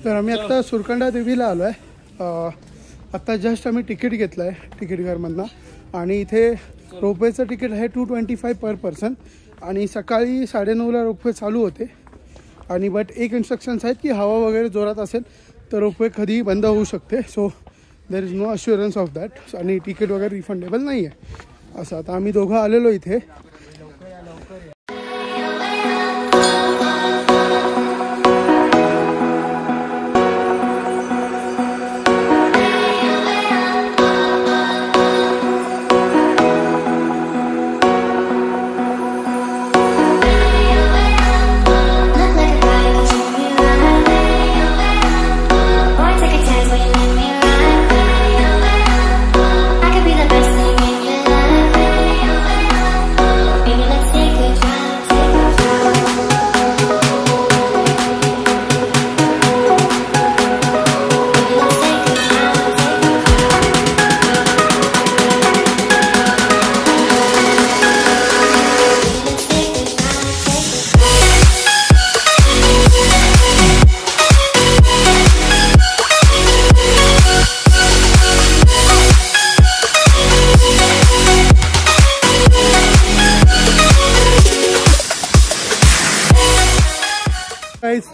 तर आम्ही आत्ता सुरकंडा देवीला आलो आहे. आत्ता जस्ट आम्ही तिकीट घेतलं आहे तिकीट घरमधनं आणि इथे रोपवेचं तिकीट आहे 225 पर पर्सन आणि सकाळी 9:30ला रोपवे चालू होते आणि बट एक इन्स्ट्रक्शन्स आहेत की हवा वगैरे जोरात असेल तर रोपवे कधीही बंद होऊ शकते. So there is no assurance of that आणि तिकीट वगैरे रिफंडेबल नाही आहे असं. आता आम्ही दोघं आलेलो इथे.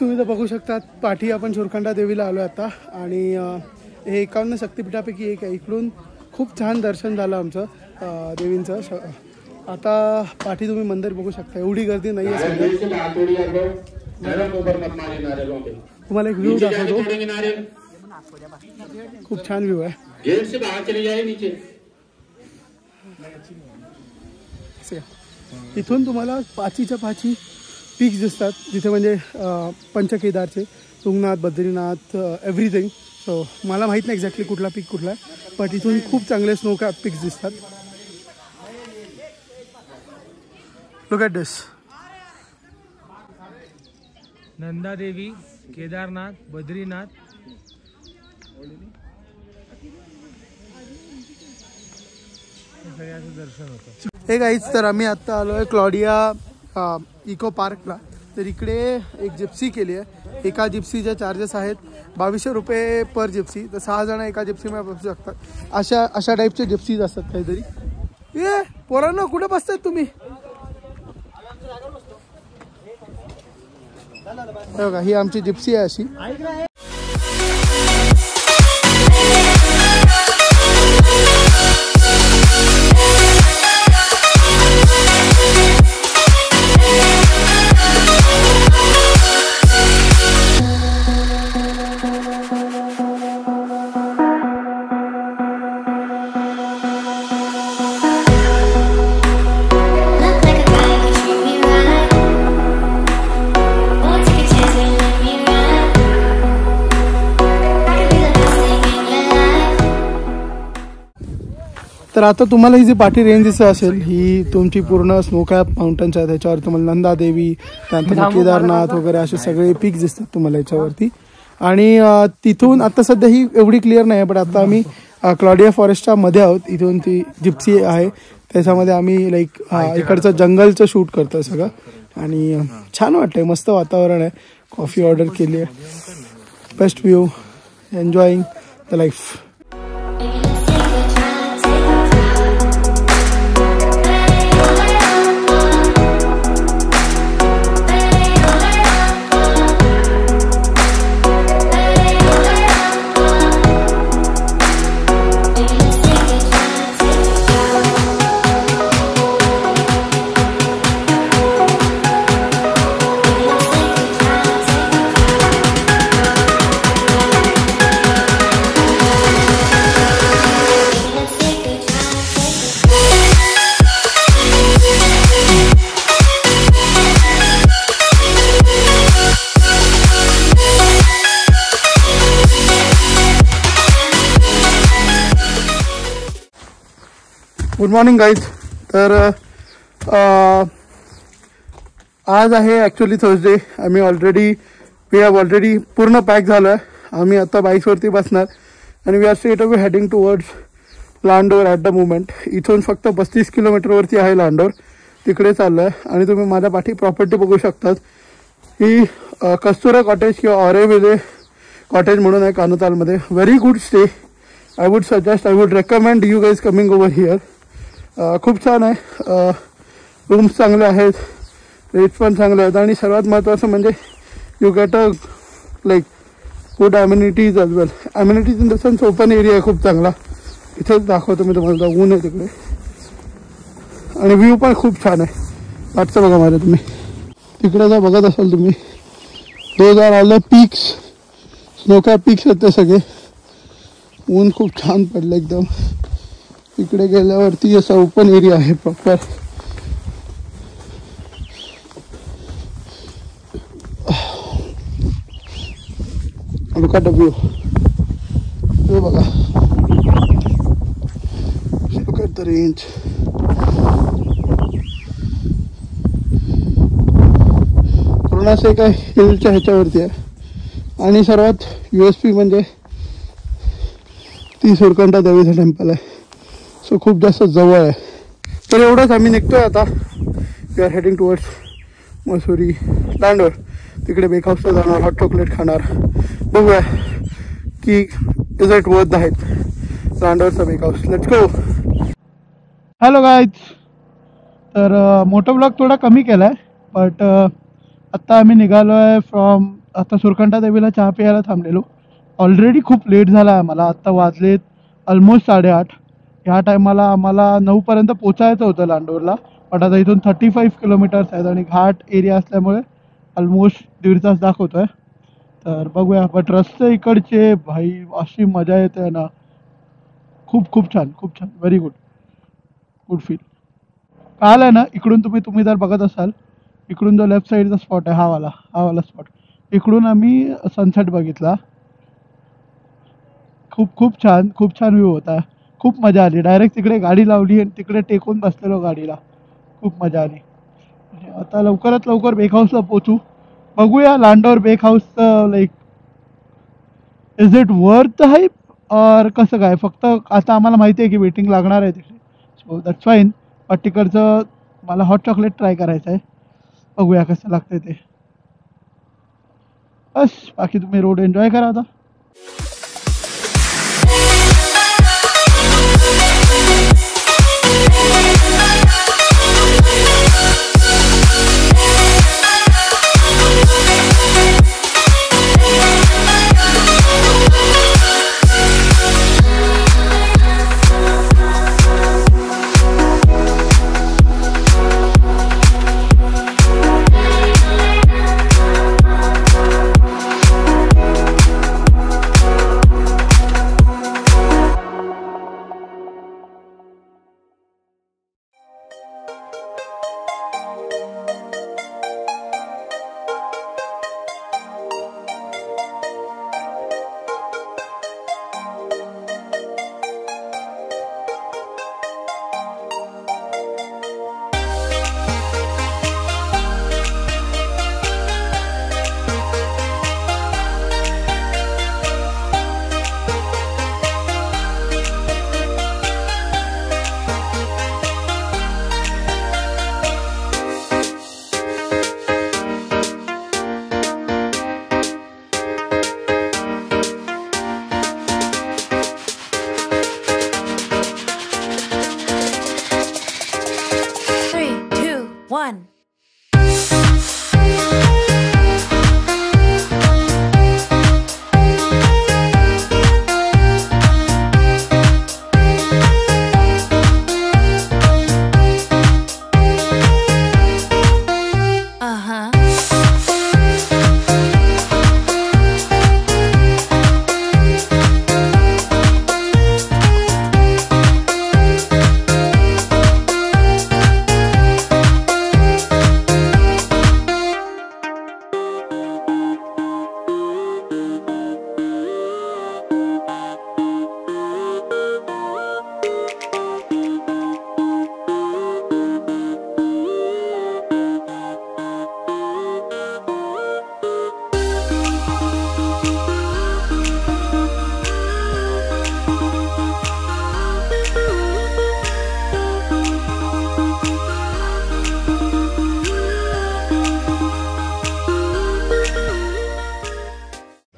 तुम्ही तर बघू शकता पाठी आपण सुरकंडा देवीला आलो आता आणि हे 51 शक्तिपीठापैकी एक आहे. इकडून खूप छान दर्शन झालं आमचं देवींचं. आता पाठी तुम्ही मंदिर बघू शकता. एवढी गर्दी नाही आहे सध्या. तुम्हाला एक व्ह्यू दाखवतो. खूप छान व्ह्यू आहे. इथून तुम्हाला पाचीच्या पाची पीक्स दिसतात जिथे म्हणजे पंचकेदारचे तुंगनाथ बद्रीनाथ एव्हरीथिंग. सो मला माहीत नाही एक्झॅक्टली कुठला पीक कुठला आहे बट इथून खूप चांगले स्नो कॅप पीक्स दिसतात. लुक ॲट दिस. नंदादेवी, केदारनाथ, बद्रीनाथ. सगळ्याचं दर्शन होतं. हे गाईज तर आम्ही आत्ता आलो आहे क्लॉडिया इको पार्कला. तर इकडे एक जिप्सी केली आहे. एका जिप्सीचे चार्जेस आहेत 2200 रुपये पर जिप्सी. तर 6 जण एका जिप्सीमध्ये बसू शकतात. अशा टाईपचे जिप्सीज असतात काहीतरी. ये पोरांनो कुठे बसतायत तुम्ही? बघा ही आमची जिप्सी आहे अशी. तर आता तुम्हाला ही जी पाठी रेंज दिसत असेल ही तुमची पूर्ण स्नोकॅप माउंटन्स आहे. त्याच्यावर तुम्हाला नंदादेवी त्यानंतर केदारनाथ वगैरे असे सगळे पीक दिसतात तुम्हाला याच्यावरती. आणि तिथून आता सध्या ही एवढी क्लिअर नाही आहे बट आता आम्ही क्लॉडिया फॉरेस्टच्या मध्ये आहोत. इथून ती जिप्सी आहे त्याच्यामध्ये आम्ही लाईक इकडचं जंगलचं शूट करतोय सगळं आणि छान वाटतंय. मस्त वातावरण आहे. कॉफी ऑर्डर केली आहे. Best view. Enjoying the life. Good morning guys. तर आज आहे actually Thursday. We have already पूर्ण पॅक झालं आहे. आम्ही आता बाईक्सवरती बसणार आणि we are straight away heading towards Landour at the moment. इथून फक्त 35 किलोमीटरवरती आहे लांडोर. तिकडे चाललं आहे आणि तुम्ही माझ्या पाठी प्रॉपर्टी बघू शकतात. ही कस्तुरा कॉटेज किंवा ऑरेविले कॉटेज म्हणून आहे कानोतालमध्ये. Very good stay. I would suggest, I would recommend you guys coming over here. खूप छान आहे. रूम्स चांगले आहेत, रेट्स पण चांगले आहेत आणि सर्वात महत्त्वाचं म्हणजे you get a like good amenities as well. Amenities in the sense open area आहे खूप चांगला. इथेच दाखवतो मी तुम्हाला, ऊन आहे तिकडे आणि व्ह्यू पण खूप छान आहे. वाटतं बघा माझ्या तुम्ही तिकडे जर बघत असाल तुम्ही, 2000 पीक्स, स्नोकॅप पीक्स आहेत ते सगळे. ऊन खूप छान पडलं एकदम. इकडे गेल्यावरती असा ओपन एरिया आहे proper. Look at the view. हे बघा, look at the range. पूर्ण काय हिलच्या ह्याच्यावरती आहे आणि सर्वात USP म्हणजे ती सुरकंठा देवीचं टेम्पल आहे. सो खूप जास्त जवळ आहे. तर एवढंच आम्ही निघतोय आता. We are heading towards Mussoorie लँडवर. तिकडे बेक हाऊसला जाणार, हॉट चॉकलेट खाणार. बघूया की is it worth the hype. लँडवरचा bake house. Let's go. Hello guys. तर मोठा ब्लॉग थोडा कमी केला आहे, बट आत्ता आम्ही निघालो आहे फ्रॉम, आता सुरकंठा देवीला चहा प्यायला थांबलेलो. ऑलरेडी खूप लेट झाला आहे आम्हाला. आत्ता वाजलेत ऑलमोस्ट 8:30. ह्या टायमाला आम्हाला 9पर्यंत पोचायचं होतं लांडोरला, बट आता इथून 35 किलोमीटर्स आहेत आणि घाट एरिया असल्यामुळे ऑलमोस्ट 1.5 तास दाखवतो आहे. तर बघूया. बट रस्ते इकडचे भाई अशी मजा येते ना. खूप खूप छान, खूप छान. Very good, good feel. काल आहे ना, इकडून तुम्ही जर बघत असाल, इकडून जो लेफ्ट साईडचा स्पॉट आहे, हा वाला स्पॉट, इकडून आम्ही सनसेट बघितला. खूप छान व्ह्यू होता. खूप मजा आली. डायरेक्ट तिकडे गाडी लावली आणि तिकडे टेकून बसलेलो गाडीला. खूप मजा आली. आता लवकरात लवकर बेक हाऊसला पोचू. बघूया लांडोर बेक हाऊसचं like is it worth the hype और कसं काय. फक्त आता आम्हाला माहिती आहे की वेटिंग लागणार आहे तिकडे, सो दॅट्स फाईन. बट तिकडचं मला हॉट चॉकलेट ट्राय करायचं आहे. बघूया कसं लागतंय ते. बस, बाकी तुम्ही रोड एन्जॉय करा आता.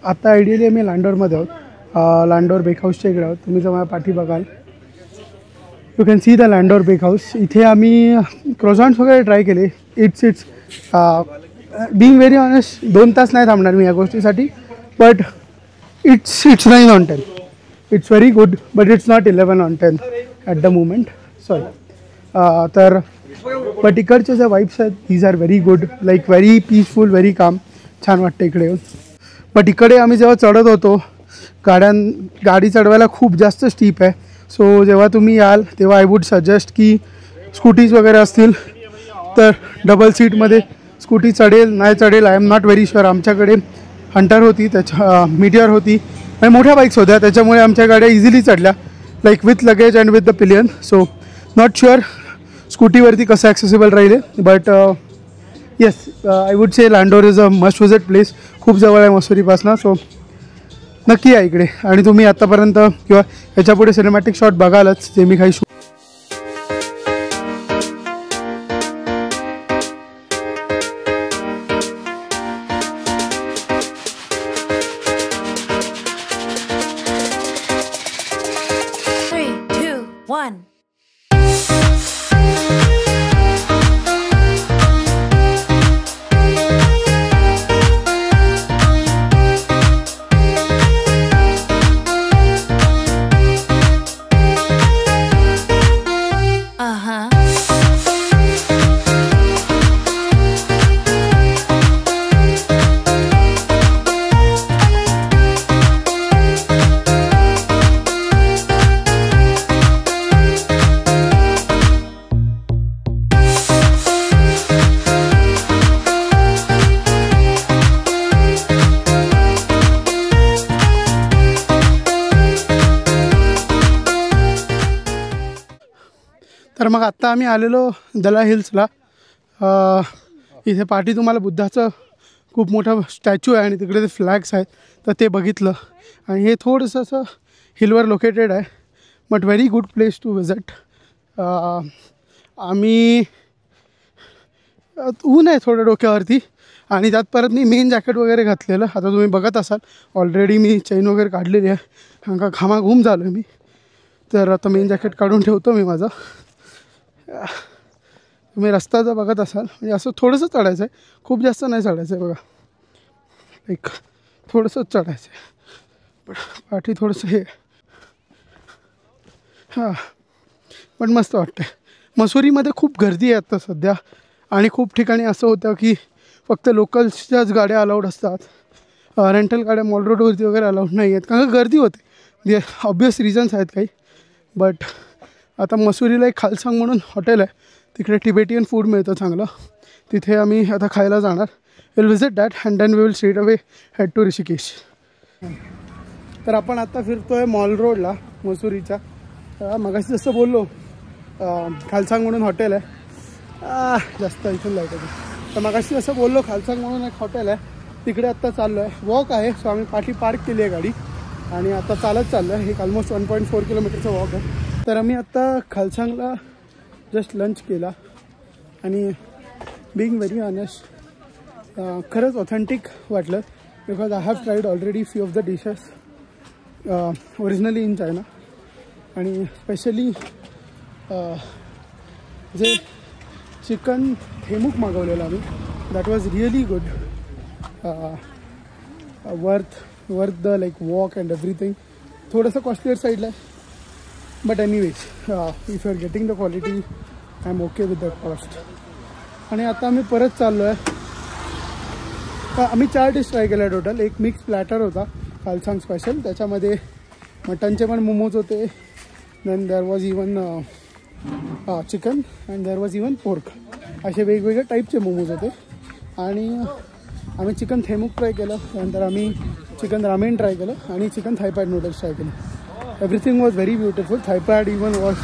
आता आयडियली आम्ही लँडोरमध्ये आहोत. लँडोर बेक हाऊसच्या इकडे आहोत. तुम्ही जर माझ्या पाठी बघाल you can see the Landour bake house. इथे आम्ही क्रोझॉन्ट्स वगैरे ट्राय केले. इट्स बीइंग व्हेरी ऑनेस्ट 2 तास नाही थांबणार मी या गोष्टीसाठी, but it's 9 on 10. It's very good but it's not 11 on 10 at the moment. Sorry. तर बट इकडचे जे वाईब्स आहेत these are very good, like very peaceful, very calm. छान वाटतं इकडे येऊन. बट इकडे आम्ही जेव्हा चढत होतो गाडी चढवायला खूप जास्त स्टीप आहे. सो जेव्हा तुम्ही याल तेव्हा आय वूड सजेस्ट की स्कूटीज वगैरे असतील तर डबल सीटमध्ये स्कूटी चढेल नाही चढेल I am not very sure. आमच्याकडे हंटर होती, त्याच्या मीटियर होती आणि मोठ्या बाईक्स होत्या, त्याच्यामुळे आमच्या गाड्या इझिली चढल्या like with luggage and with the pillion. So not sure स्कूटीवरती कसं ॲक्सेसिबल राहिले. But yes I would say Landour is a must visit place. खूप जवळ आहे मसुरीपासून. सो नक्की या इकडे. आणि तुम्ही आत्तापर्यंत किंवा याच्यापुढे सिनेमॅटिक शॉट बघालच जे मी काही शूट. तर मग आत्ता आम्ही आलेलो दला हिल्सला. इथे पाठी तुम्हाला बुद्धाचं खूप मोठं स्टॅच्यू आहे आणि तिकडे ते फ्लॅग्स आहेत तर ते बघितलं. आणि हे थोडंसं असं हिलवर लोकेटेड आहे but very good place to visit. आम्ही ऊन आहे थोडं डोक्यावरती आणि त्यात परत मी मेन जॅकेट वगैरे घातलेलं. आता तुम्ही बघत असाल ऑलरेडी मी चैन वगैरे काढलेली आहे कारण का घामाघूम झालो आहे मी. तर आता मेन जॅकेट काढून ठेवतो मी माझं. तुम्ही रस्ता जर बघत असाल म्हणजे असं थोडंसं चढायचं आहे, खूप जास्त नाही चढायचं आहे बघा. एक थोडंसंच चढायचं आहे पण पाठी थोडंसं हे. हां पण मस्त वाटतं आहे. मसुरीमध्ये खूप गर्दी आहे आत्ता सध्या आणि खूप ठिकाणी असं होतं की फक्त लोकल्सच्याच गाड्या अलाउड असतात. रेंटल गाड्या मॉल रोडवरती वगैरे अलाउड नाही आहेत कारण गर्दी होते. जे ऑब्वियस रिझन्स आहेत काही. बट आता मसुरीला एक खालसांग म्हणून हॉटेल आहे, तिकडे टिबेटियन फूड मिळतं चांगलं. तिथे आम्ही आता खायला जाणार. Will visit that and then we will straight away head to Rishikesh. तर आपण आता फिरतो आहे मॉल रोडला मसुरीच्या. मगाशी जसं बोललो खालसांग म्हणून हॉटेल आहे. जास्त इथून लाईट आहे तर मगाशी जसं बोललो खालसांग म्हणून एक हॉटेल आहे तिकडे आत्ता चाललो आहे. वॉक आहे. सो आम्ही पाठी पार्क केली आहे गाडी आणि आता चालत चाललो आहे. एक ऑलमोस्ट 1.4 किलोमीटरचा वॉक आहे. तर आम्ही आत्ता खालसांगला जस्ट लंच केला आणि बिंग व्हेरी ऑनेस्ट खरंच ऑथेंटिक वाटलं because I have tried already few of the dishes originally in China. आणि स्पेशली जे चिकन थेमूक मागवलेलं आम्ही that was really good. Worth the like walk and everything. थोडंसं कॉस्टलियर साईडला आहे but anyways if you are getting the quality I am okay with the cost. आणि आता आम्ही परत चाललो आहे. आम्ही 4 डिश ट्राय केल्या टोटल. एक मिक्स प्लॅटर होता खालसांग स्पेशल, त्याच्यामध्ये मटनचे पण मोमोज होते. Then there was even chicken and there was even pork. असे वेगवेगळ्या टाईपचे मोमोज होते. आणि आम्ही चिकन थेमूक ट्राय केलं. त्यानंतर आम्ही चिकन रामेन ट्राय केलं आणि चिकन थायपॅड नूडल्स ट्राय केले. Everything was very beautiful. Thai pad even was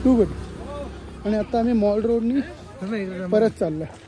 too good. आणि आता आम्ही मॉल रोडनी परत चाललो आहे.